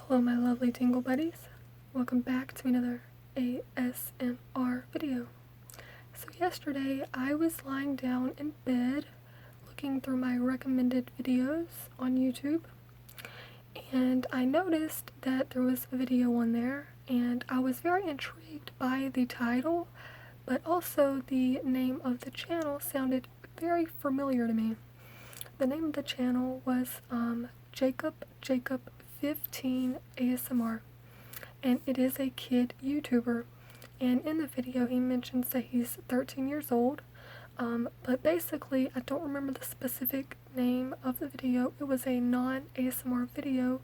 Hello my lovely tingle buddies, welcome back to another ASMR video. So yesterday I was lying down in bed looking through my recommended videos on YouTube, and I noticed that there was a video on there, and I was very intrigued by the title, but also the name of the channel sounded very familiar to me. The name of the channel was Jacob 15 ASMR, and it is a kid YouTuber. And in the video he mentions that he's 13 years old, but basically I don't remember the specific name of the video. It was a non-ASMR video,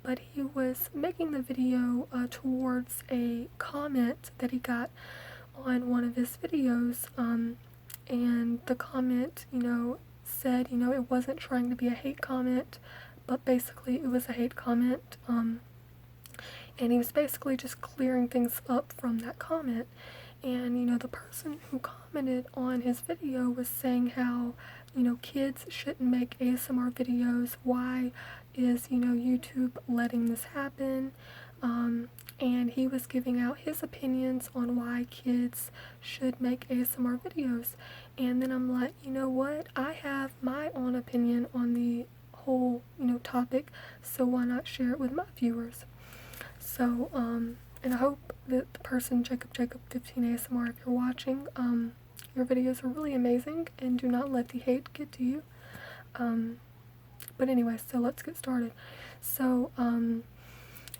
but he was making the video towards a comment that he got on one of his videos, and the comment, said, it wasn't trying to be a hate comment, but basically it was a hate comment, and he was basically just clearing things up from that comment. And the person who commented on his video was saying how kids shouldn't make ASMR videos. Why is YouTube letting this happen? And he was giving out his opinions on why kids should make ASMR videos. And then I'm like, you know what, I have my own opinion on the whole topic, so why not share it with my viewers? So and I hope that the person Jacob 15 ASMR, if you're watching, your videos are really amazing, and do not let the hate get to you. But anyway, so let's get started. So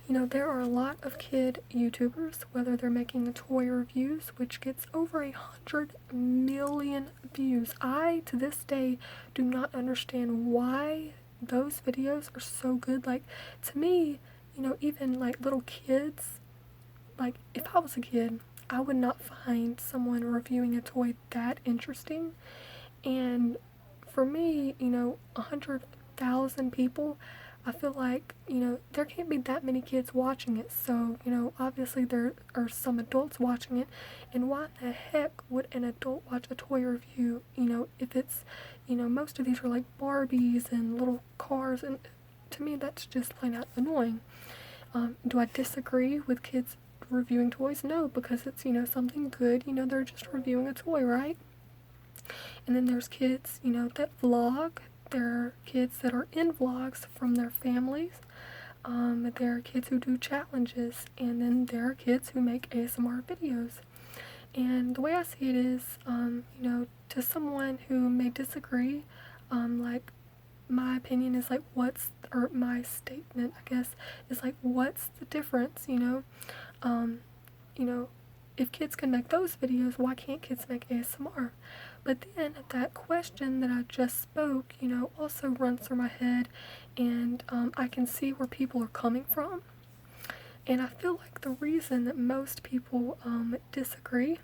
there are a lot of kid YouTubers, whether they're making toy reviews, which gets over 100 million views. I, to this day, do not understand why those videos are so good. Like, to me, even like little kids, like if I was a kid, I would not find someone reviewing a toy that interesting. And for me, 100,000 people, I feel like, there can't be that many kids watching it. So, obviously there are some adults watching it. And why the heck would an adult watch a toy review, if it's, most of these are like Barbies and little cars. And to me, that's just plain out annoying. Do I disagree with kids reviewing toys? No, because it's, something good. They're just reviewing a toy, right? And then there's kids, that vlog. There are kids that are in vlogs from their families. There are kids who do challenges, and then there are kids who make ASMR videos. And the way I see it is, to someone who may disagree, like, my opinion is like, or my statement, I guess, is like, what's the difference, if kids can make those videos, why can't kids make ASMR? But then that question that I just spoke, also runs through my head, and I can see where people are coming from. And I feel like the reason that most people disagree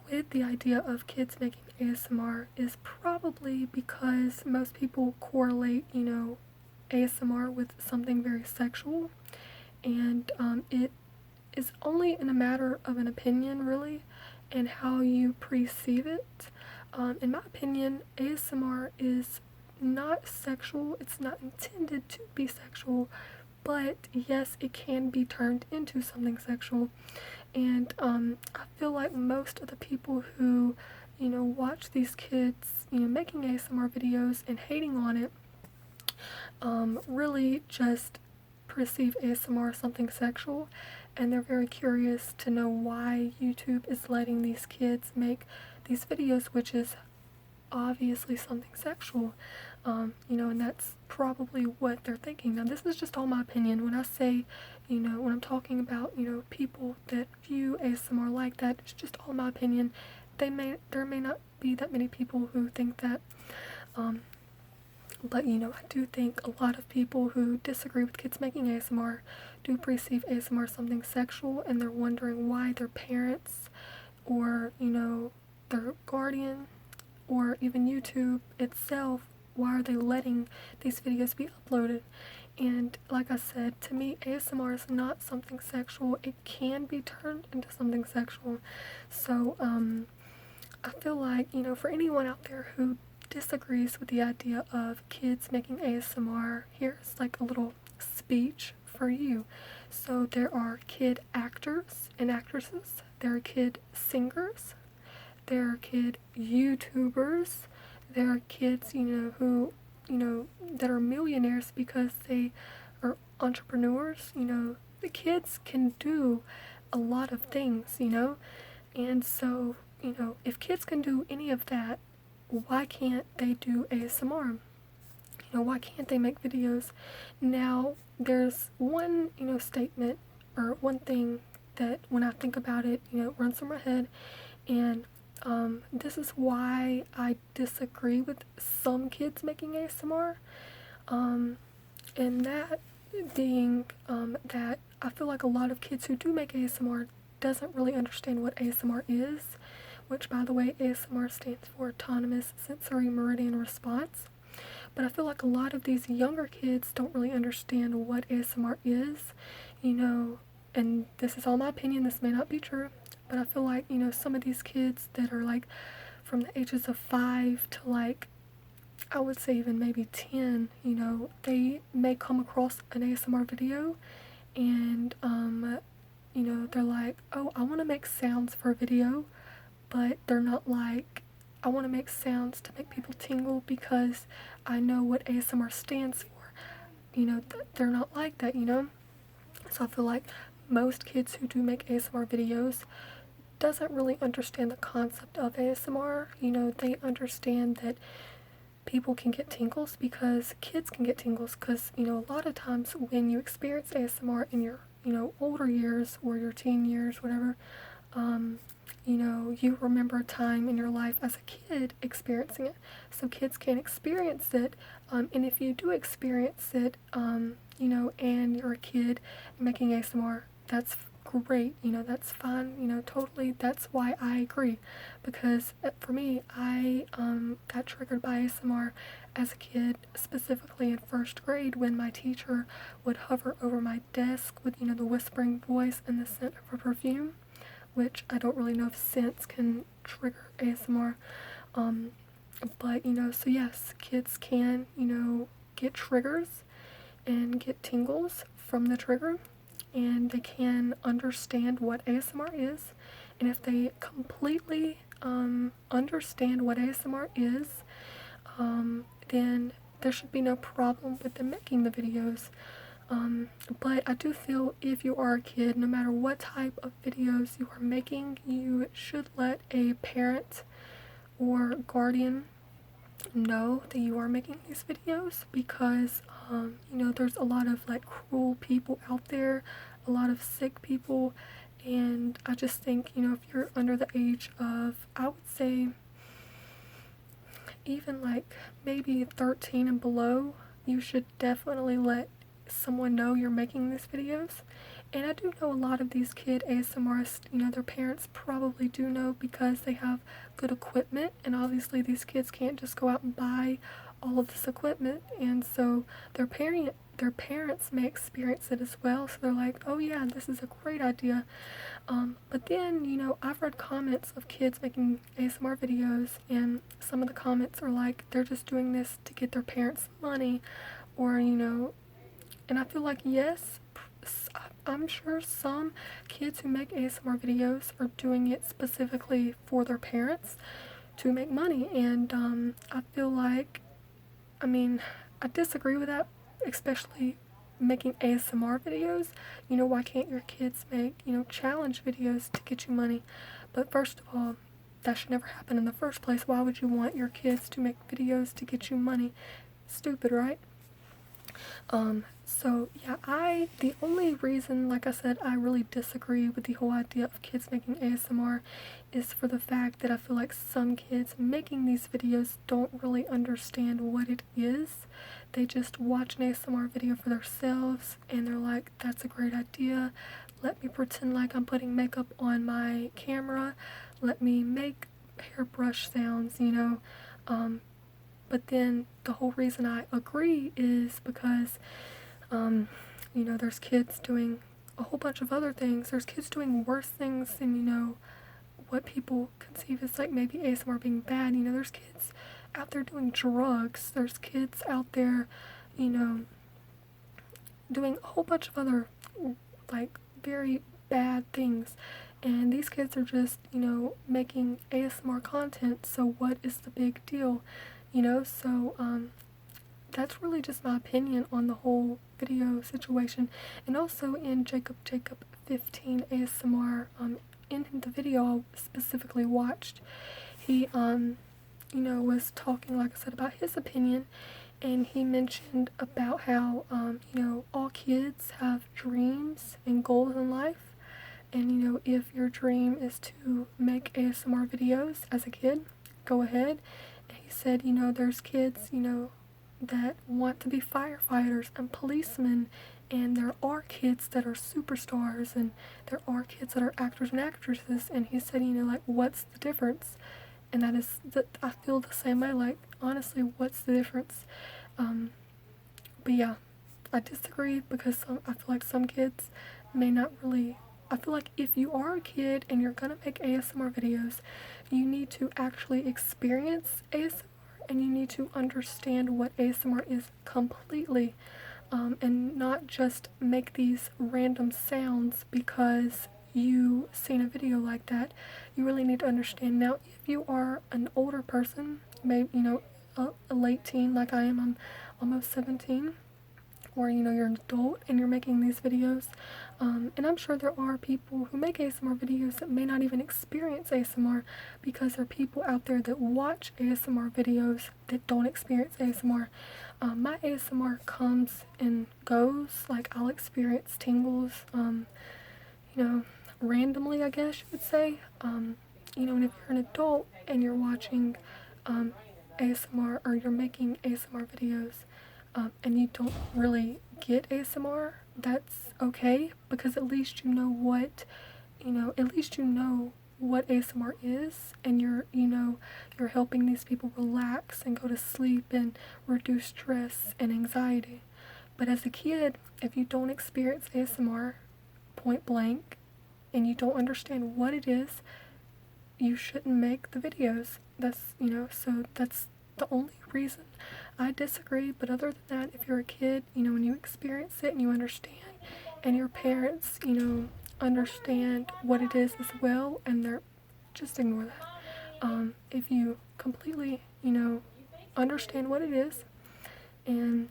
with the idea of kids making ASMR is probably because most people correlate, ASMR with something very sexual, and it is only in a matter of an opinion, really, and how you perceive it. In my opinion, ASMR is not sexual. It's not intended to be sexual, but yes, it can be turned into something sexual. And I feel like most of the people who, watch these kids, making ASMR videos and hating on it, really just perceive ASMR as something sexual, and they're very curious to know why YouTube is letting these kids make these videos, which is obviously something sexual, and that's probably what they're thinking. Now, this is just all my opinion. When I say, when I'm talking about, people that view ASMR like that, it's just all my opinion. There may not be that many people who think that, but I do think a lot of people who disagree with kids making ASMR do perceive ASMR as something sexual, and they're wondering why their parents, or their guardian, or even YouTube itself, why are they letting these videos be uploaded? And like I said, to me, ASMR is not something sexual. It can be turned into something sexual. So I feel like, for anyone out there who disagrees with the idea of kids making ASMR, here's like a little speech for you. So there are kid actors and actresses, there are kid singers, there are kid YouTubers, there are kids, who, that are millionaires because they are entrepreneurs. The kids can do a lot of things, and so, if kids can do any of that, why can't they do ASMR? Why can't they make videos? Now, there's one, statement or one thing that when I think about it, runs through my head, and this is why I disagree with some kids making ASMR, and that being that I feel like a lot of kids who do make ASMR doesn't really understand what ASMR is, which, by the way, ASMR stands for Autonomous Sensory Meridian Response. But I feel like a lot of these younger kids don't really understand what ASMR is, and this is all my opinion, this may not be true, but I feel like, some of these kids that are like from the ages of 5 to like, I would say even maybe 10, they may come across an ASMR video and, they're like, oh, I want to make sounds for a video, but they're not like, I want to make sounds to make people tingle because I know what ASMR stands for. They're not like that, So I feel like most kids who do make ASMR videos doesn't really understand the concept of ASMR. They understand that people can get tingles because kids can get tingles because, a lot of times when you experience ASMR in your, older years or your teen years, whatever, you remember a time in your life as a kid experiencing it. So kids can experience it, and if you do experience it, and you're a kid making ASMR, that's great, that's fine, totally, that's why I agree, because for me, I got triggered by ASMR as a kid, specifically in first grade when my teacher would hover over my desk with, the whispering voice and the scent of her perfume, which I don't really know if scents can trigger ASMR, but, so yes, kids can, get triggers and get tingles from the trigger, and they can understand what ASMR is, and if they completely understand what ASMR is, then there should be no problem with them making the videos. But I do feel if you are a kid, no matter what type of videos you are making, you should let a parent or guardian know that you are making these videos, because there's a lot of like cruel people out there, a lot of sick people, and I just think, if you're under the age of, I would say, even like maybe 13 and below, you should definitely let someone know you're making these videos. And I do know a lot of these kid ASMRists, their parents probably do know because they have good equipment, and obviously these kids can't just go out and buy all of this equipment, and so their parents may experience it as well, so they're like, oh yeah, this is a great idea. But then, I've read comments of kids making ASMR videos, and some of the comments are like, they're just doing this to get their parents money, or, and I feel like, yes, I'm sure some kids who make ASMR videos are doing it specifically for their parents to make money, and I feel like, I disagree with that, especially making ASMR videos. Why can't your kids make, challenge videos to get you money? But first of all, that should never happen in the first place. Why would you want your kids to make videos to get you money? Stupid, right? So yeah, the only reason, like I said, I really disagree with the whole idea of kids making ASMR is for the fact that I feel like some kids making these videos don't really understand what it is. They just watch an ASMR video for themselves and they're like, that's a great idea. Let me pretend like I'm putting makeup on my camera. Let me make hairbrush sounds, But then the whole reason I agree is because, there's kids doing a whole bunch of other things. There's kids doing worse things than, what people conceive as like maybe ASMR being bad. There's kids out there doing drugs. There's kids out there, doing a whole bunch of other, like, very bad things. And these kids are just, making ASMR content, so what is the big deal? So, that's really just my opinion on the whole video situation. And also in Jacob 15 ASMR, in the video I specifically watched, he, was talking, like I said, about his opinion, and he mentioned about how, all kids have dreams and goals in life. And, if your dream is to make ASMR videos as a kid, go ahead. And he said, there's kids, that want to be firefighters and policemen, and there are kids that are superstars, and there are kids that are actors and actresses. And he said, like, what's the difference? And I feel the same way, like, honestly, what's the difference? But yeah, I disagree, because I feel like some kids may not really. I feel like if you are a kid and you're gonna make ASMR videos, you need to actually experience ASMR, and you need to understand what ASMR is completely, and not just make these random sounds because you seen a video like that. You really need to understand. Now, if you are an older person, maybe, a late teen like I am, I'm almost 17, or you're an adult and you're making these videos, and I'm sure there are people who make ASMR videos that may not even experience ASMR, because there are people out there that watch ASMR videos that don't experience ASMR. My ASMR comes and goes. Like, I'll experience tingles, randomly, I guess you would say. And if you're an adult and you're watching ASMR, or you're making ASMR videos, and you don't really get ASMR, that's okay, because at least you know what ASMR is, and you're helping these people relax and go to sleep and reduce stress and anxiety. But as a kid, if you don't experience ASMR point blank, and you don't understand what it is, you shouldn't make the videos. So that's the only reason I disagree. But other than that, if you're a kid, and you experience it and you understand, and your parents, understand what it is as well, and they're just ignore that. If you completely, understand what it is, and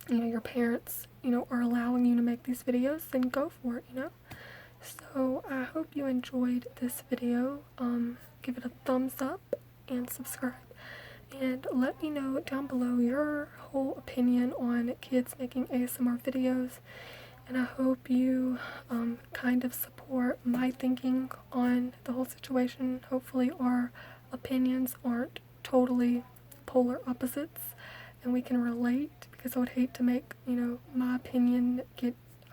your parents, are allowing you to make these videos, then go for it. So I hope you enjoyed this video. Give it a thumbs up and subscribe. And let me know down below your whole opinion on kids making ASMR videos. And I hope you kind of support my thinking on the whole situation. Hopefully our opinions aren't totally polar opposites, and we can relate, because I would hate to make, I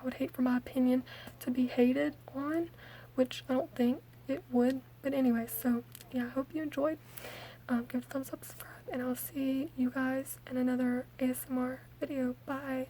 would hate for my opinion to be hated on, which I don't think it would. But anyway, so yeah, I hope you enjoyed. Give it a thumbs up, subscribe, and I'll see you guys in another ASMR video. Bye.